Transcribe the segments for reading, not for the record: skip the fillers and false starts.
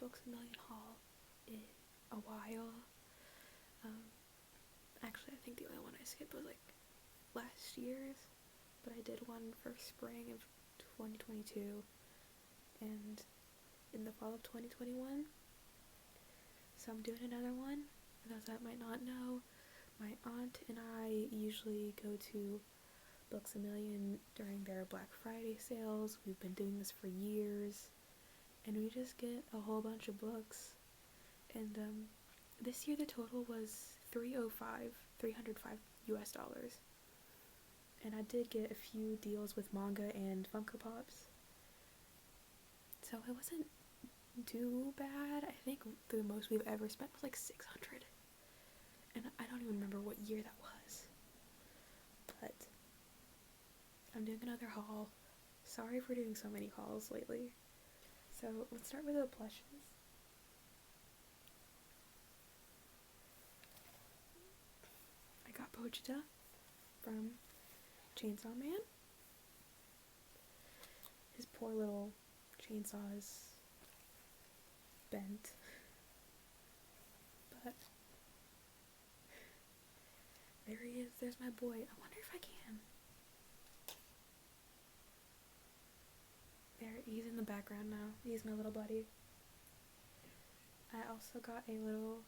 Books A Million haul in a while. Actually, I think the only one I skipped was like last year's, but I did one for spring of 2022 and in the fall of 2021. So I'm doing another one. For those that might not know, my aunt and I usually go to Books A Million during their Black Friday sales. We've been doing this for years, and we just get a whole bunch of books. And this year the total was $305 US dollars. And I did get a few deals with manga and Funko Pops, so it wasn't too bad. I think the most we've ever spent was like $600, and I don't even remember what year that was. But I'm doing another haul. Sorry for doing so many hauls lately. So let's start with the plushes. I got Pochita from Chainsaw Man. His poor little chainsaw is bent, but there he is. There's my boy. I wonder if I can. There, he's in the background now. He's my little buddy. I also got a little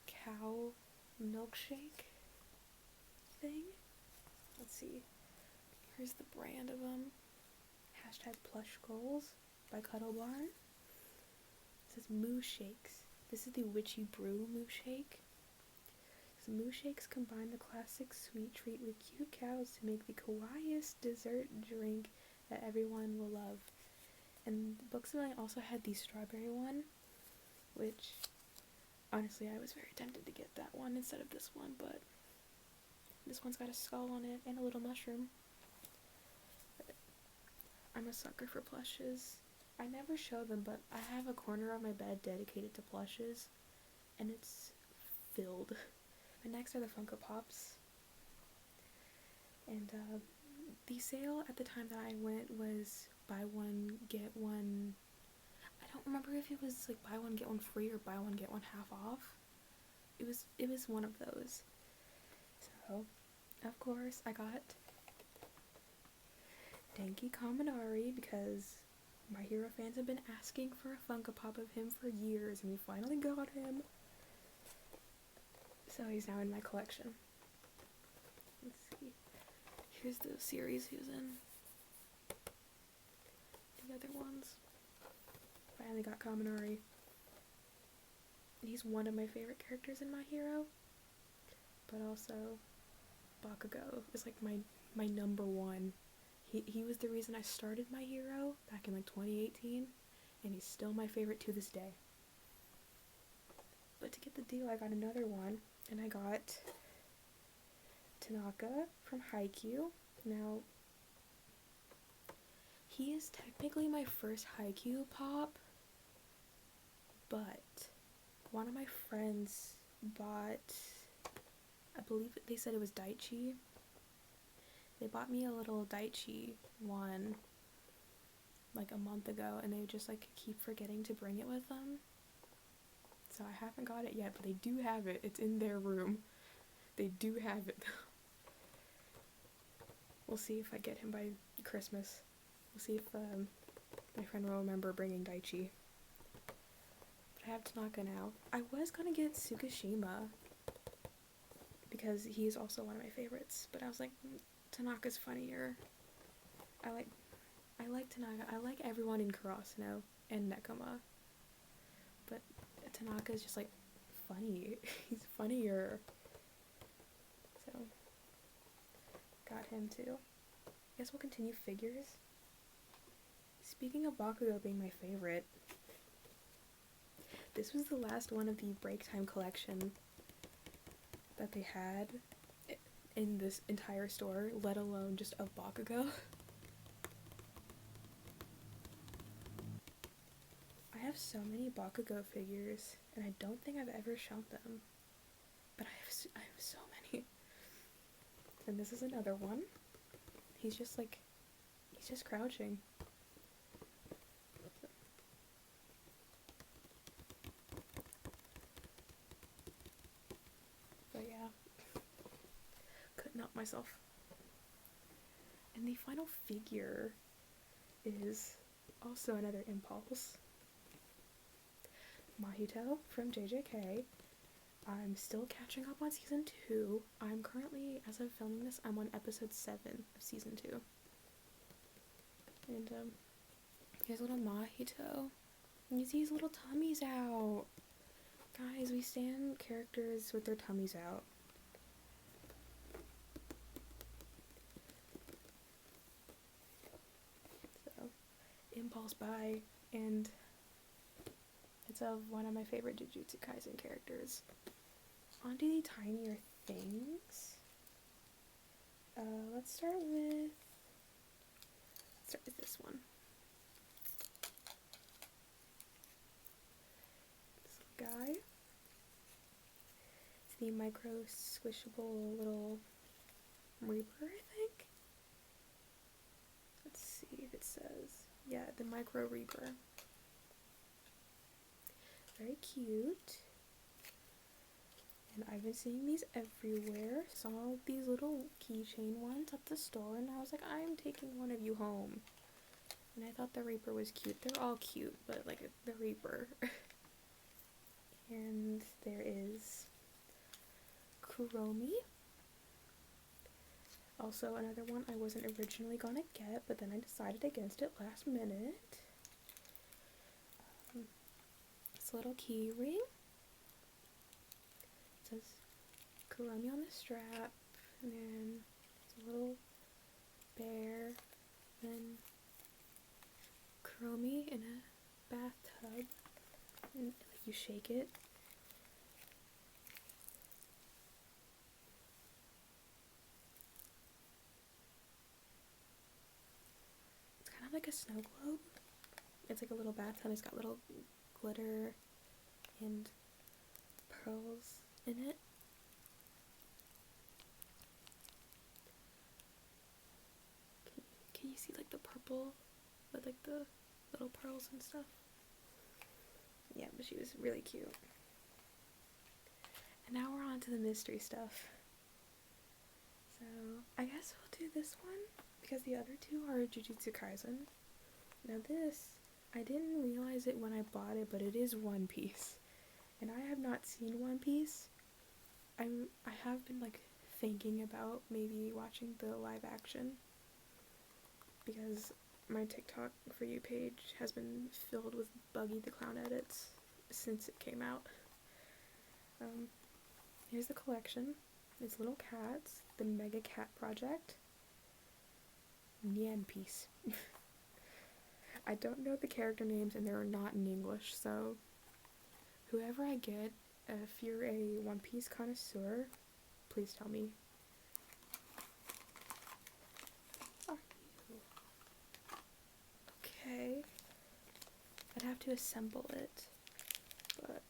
cow milkshake thing. Let's see. Here's the brand of them. Hashtag plush goals by Cuddle Barn. It says Moo Shakes. This is the Witchy Brew Moo Shake. So Moo Shakes combine the classic sweet treat with cute cows to make the kawaiiest dessert drink that everyone will love. And Books A Million also had the strawberry one, which honestly I was very tempted to get that one instead of this one, but this one's got a skull on it and a little mushroom. I'm a sucker for plushes. I never show them, but I have a corner of my bed dedicated to plushes, and it's filled. And next are the Funko Pops. And the sale at the time that I went was buy one, get one. I don't remember if it was like buy one, get one free or buy one, get one half off. It was one of those. So, of course, I got Denki Kaminari because My Hero fans have been asking for a Funko Pop of him for years, and we finally got him. So he's now in my collection. Let's see. Here's the series he was in. The other ones. Finally got Kaminari. He's one of my favorite characters in My Hero. But also, Bakugo is like my number one. He was the reason I started My Hero back in like 2018, and he's still my favorite to this day. But to get the deal, I got another one, and I got Tanaka from Haikyuu. Now, he is technically my first Haikyuu pop, but one of my friends bought, I believe they said it was Daichi. They bought me a little Daichi one like a month ago, and they just like keep forgetting to bring it with them. So I haven't got it yet, but they do have it. It's in their room. They do have it. We'll see if I get him by Christmas. We'll see if my friend will remember bringing Daichi. But I have Tanaka now. I was gonna get Tsukishima because he's also one of my favorites, but I was like, Tanaka's funnier. I like Tanaka. I like everyone in Kurasuno and Nekoma. But Tanaka is just like funny. He's funnier. So got him too. I guess we'll continue figures. Speaking of Bakugo being my favorite, this was the last one of the break time collection that they had in this entire store, let alone just of Bakugo. I have so many Bakugo figures, and I don't think I've ever shown them, but I have so many. And this is another one. He's just crouching. myself. And the final figure is also another Impulse. Mahito from JJK. I'm still catching up on season 2. I'm currently, as I'm filming this, I'm on episode 7 of season 2. And here's little Mahito. And you see his little tummies out. Guys, we stand characters with their tummies out. So, Impulse buy, and it's of one of my favorite Jujutsu Kaisen characters. On to the tinier things. Let's start with this one. This little guy. It's the micro squishable little Reaper, I think. Let's see if it says. Yeah, the micro Reaper. Very cute. And I've been seeing these everywhere. Saw these little keychain ones at the store, and I was like, I'm taking one of you home. And I thought the Reaper was cute. They're all cute, but like the Reaper. And there is Kuromi. Also another one I wasn't originally gonna get, but then I decided against it last minute. This little key ring. It says Kuromi on the strap, and then it's a little bear, and Kuromi in a bathtub, and like you shake it. It's kind of like a snow globe. It's like a little bathtub. It's got little glitter and pearls in it. Can you see like the purple with like the little pearls and stuff? Yeah, but she was really cute. And now we're on to the mystery stuff. So I guess we'll do this one because the other two are Jujutsu Kaisen. Now this, I didn't realize it when I bought it, but it is One Piece. And I have not seen One Piece. I have been like thinking about maybe watching the live action because my TikTok For You page has been filled with Buggy the Clown edits since it came out. Here's the collection. It's little cats, the Mega Cat Project, Nyan Piece. I don't know the character names and they're not in English, so whoever I get, if you're a One Piece connoisseur, please tell me. Are you? Okay. I'd have to assemble it, but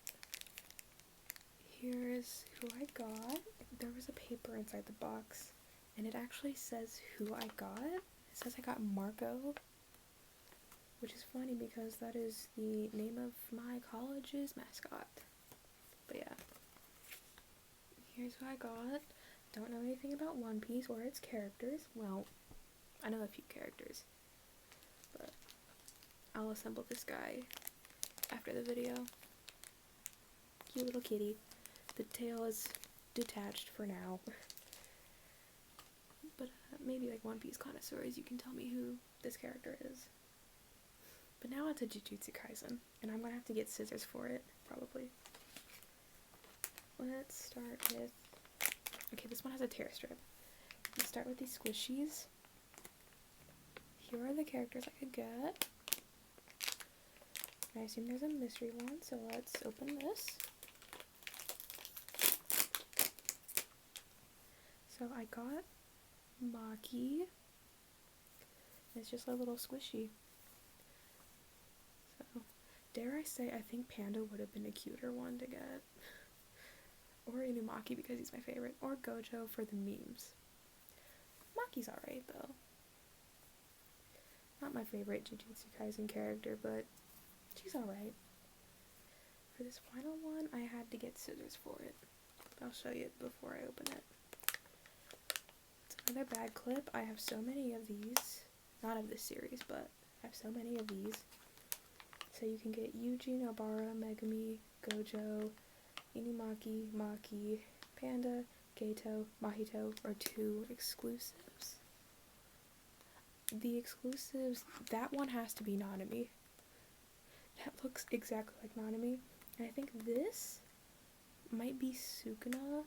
here's who I got. There was a paper inside the box, and it actually says who I got. It says I got Marco, which is funny because that is the name of my college's mascot. But yeah, here's who I got. Don't know anything about One Piece or its characters. Well, I know a few characters, but I'll assemble this guy after the video. Cute little kitty. The tail is detached for now. But maybe like One Piece connoisseurs, you can tell me who this character is. But now it's a Jujutsu Kaisen, and I'm gonna have to get scissors for it, probably. Let's start with, okay, this one has a tear strip. Let's start with these squishies. Here are the characters I could get. I assume there's a mystery one, so let's open this. So I got Maki. It's just a little squishy. So, dare I say, I think Panda would have been a cuter one to get. Or Inumaki because he's my favorite. Or Gojo for the memes. Maki's alright though. Not my favorite Jujutsu Kaisen character, but she's alright. For this final one, I had to get scissors for it. I'll show you it before I open it. It's Another bag clip. I have so many of these. Not of this series, but I have so many of these. So you can get Yuji, Nobara, Megumi, Gojo, Inumaki, Maki, Panda, Geto, Mahito are 2 exclusives. The exclusives, that one has to be Nanami. That looks exactly like Nanami. And I think this might be Sukuna,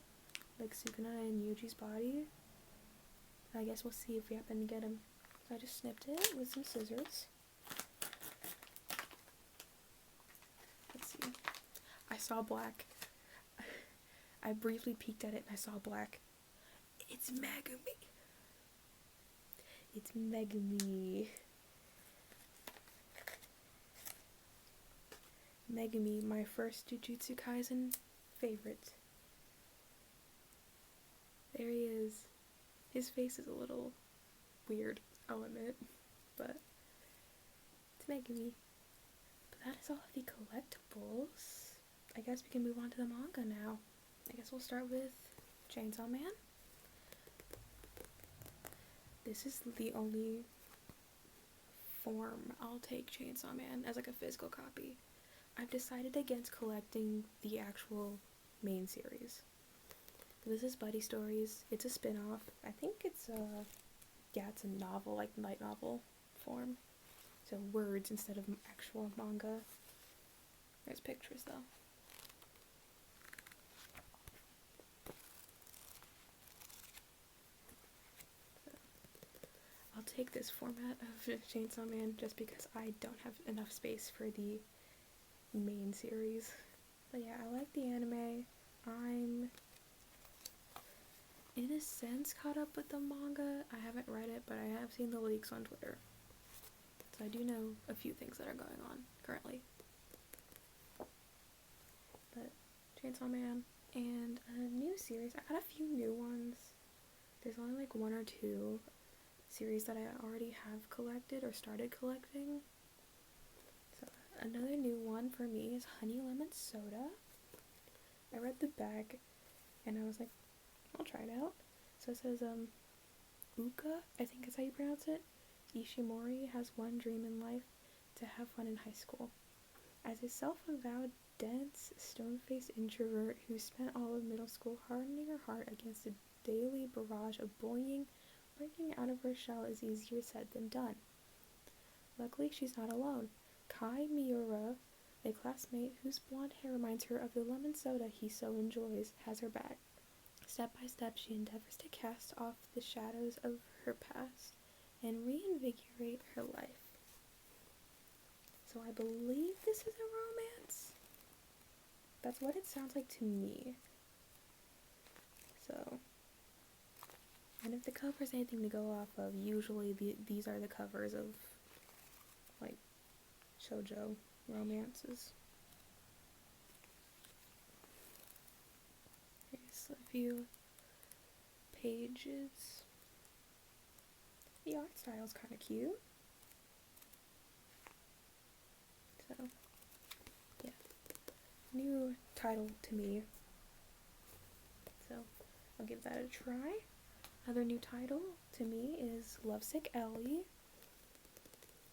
like Sukuna in Yuji's body. I guess we'll see if we happen to get him. So I just snipped it with some scissors. Let's see. I saw black. I briefly peeked at it and I saw black. It's Megumi. It's Megumi. Megumi, my first Jujutsu Kaisen favorite. There he is. His face is a little weird, I'll admit, but it's Megumi. But that is all of the collectibles. I guess we can move on to the manga now. I guess we'll start with Chainsaw Man. This is the only form I'll take Chainsaw Man as like a physical copy. I've decided against collecting the actual main series. This is Buddy Stories. It's a spin-off. I think it's it's a novel, like light novel form. So words instead of actual manga. There's pictures though. I'll take this format of Chainsaw Man just because I don't have enough space for the main series. But yeah, I like the anime. I'm in a sense caught up with the manga. I haven't read it, but I have seen the leaks on Twitter. So I do know a few things that are going on currently. But Chainsaw Man and a new series. I got a few new ones. There's only like 1 or 2 series that I already have collected or started collecting. So another new one for me is Honey Lemon Soda. I read the back and I was like, I'll try it out. So it says, Uka, I think is how you pronounce it. Ishimori has one dream in life, to have fun in high school. As a self-avowed, dense, stone-faced introvert who spent all of middle school hardening her heart against a daily barrage of bullying, breaking out of her shell is easier said than done. Luckily, she's not alone. Kai Miura, a classmate whose blonde hair reminds her of the lemon soda he so enjoys, has her back. Step by step, she endeavors to cast off the shadows of her past and reinvigorate her life. So I believe this is a romance. That's what it sounds like to me. So, and if the cover is anything to go off of, usually these are the covers of, like, shoujo romances. Here's a few pages. The art style's kind of cute. So, yeah. New title to me. So, I'll give that a try. Another new title to me is Lovesick Ellie.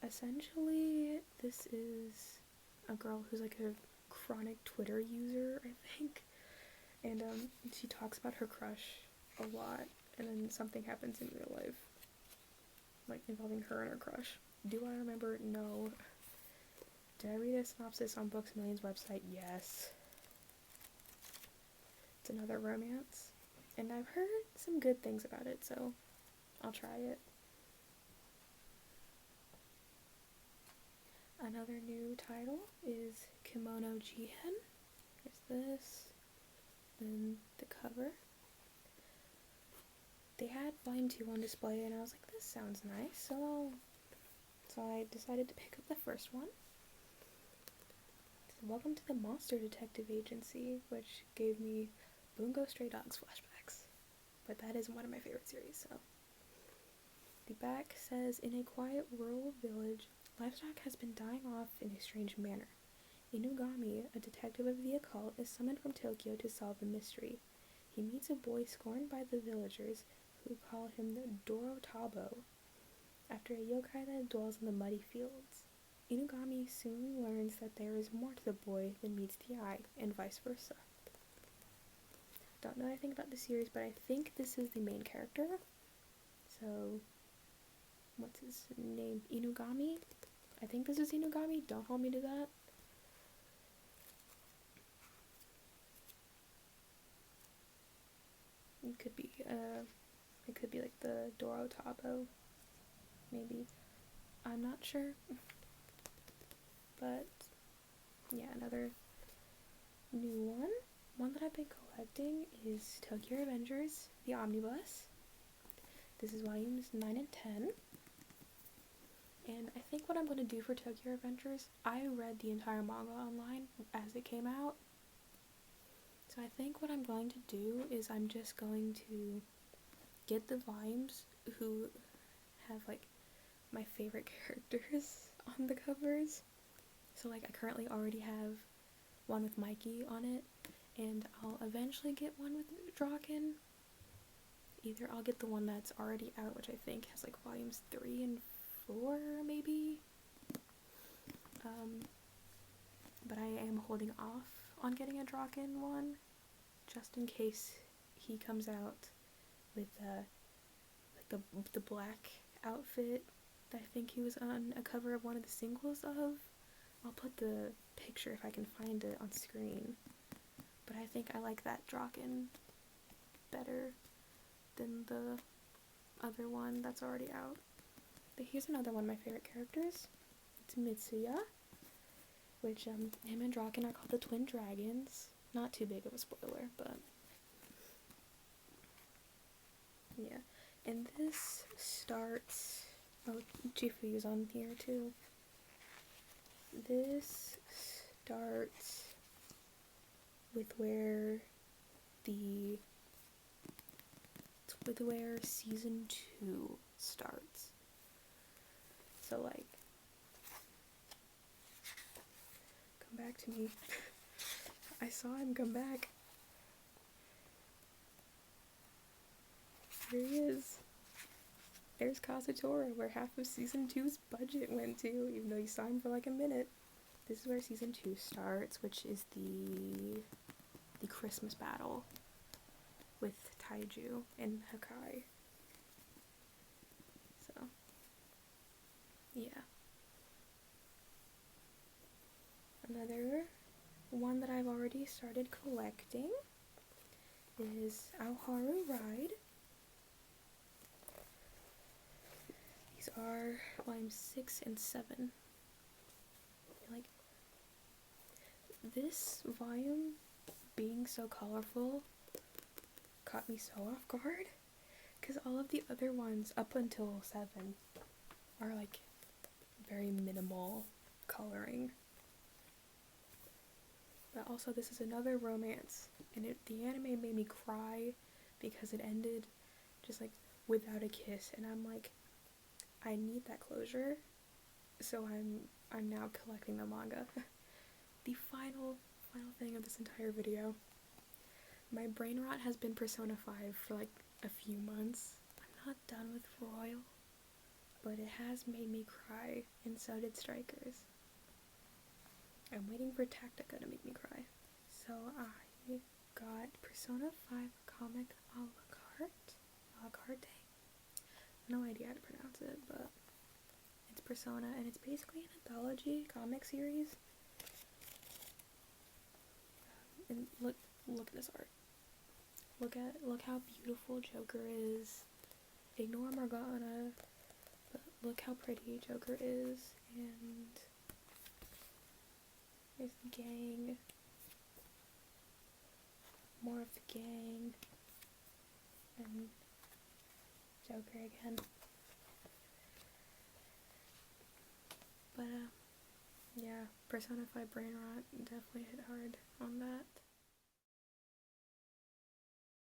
Essentially, this is a girl who's like a chronic Twitter user, I think. And she talks about her crush a lot, and then something happens in real life, like involving her and her crush. Do I remember? No. Did I read a synopsis on Books Million's website? Yes. It's another romance, and I've heard some good things about it, so I'll try it. Another new title is Kimono Jihen. Here's this. Then the cover. They had volume 2 on display, and I was like, this sounds nice, so I decided to pick up the first one. So welcome to the Monster Detective Agency, which gave me Bungo Stray Dogs flashbacks. But that is one of my favorite series, so. The back says, in a quiet rural village, livestock has been dying off in a strange manner. Inugami, a detective of the occult, is summoned from Tokyo to solve the mystery. He meets a boy scorned by the villagers who call him the Dorotabo, after a yokai that dwells in the muddy fields. Inugami soon learns that there is more to the boy than meets the eye, and vice versa. Don't know anything about the series, but I think this is the main character. So, what's his name? Inugami? I think this is Inugami. Don't hold me to that. It could be like the Dorotabo, maybe. I'm not sure. But yeah, another new one. One that I've been collecting is Tokyo Revengers, the Omnibus. This is volumes 9 and 10. And I think what I'm going to do for Tokyo Revengers, I read the entire manga online as it came out. So I think what I'm going to do is I'm just going to get the volumes who have like my favorite characters on the covers. So like I currently already have one with Mikey on it, and I'll eventually get one with Draken. Either I'll get the one that's already out, which I think has like volumes 3 and 4 maybe. But I am holding off on getting a Draken one, just in case he comes out with like the black outfit that I think he was on a cover of one of the singles of. I'll put the picture if I can find it on screen. But I think I like that Draken better than the other one that's already out. But here's another one of my favorite characters. It's Mitsuya, which him and Draken are called the Twin Dragons. Not too big of a spoiler, but yeah. And this starts, oh, Chifuyu's on here too. This starts with where season 2 starts. So like, come back to me. I saw him come back. Here he is. There's Kazutora, where half of season 2's budget went to, even though you saw him for like a minute. This is where season 2 starts, which is the Christmas battle with Taiju and Hakai. So, yeah. Another one that I've already started collecting is Aoharu Ride. These are volumes 6 and 7. Like, this volume being so colorful caught me so off guard, because all of the other ones up until 7 are like very minimal coloring. But also this is another romance, and the anime made me cry because it ended just like without a kiss, and I'm like, I need that closure, so I'm now collecting the manga. The final thing of this entire video. My brain rot has been Persona 5 for like a few months. I'm not done with Royal, but it has made me cry, and so did Strikers. I'm waiting for Tactica to make me cry. So I got Persona 5 comic a la carte. No idea how to pronounce it, but it's Persona, and it's basically an anthology comic series. And look at this art. Look how beautiful Joker is. Ignore Morgana, but look how pretty Joker is. And there's the gang. More of the gang. And Joker again. But yeah, Persona 5 brain rot definitely hit hard on that.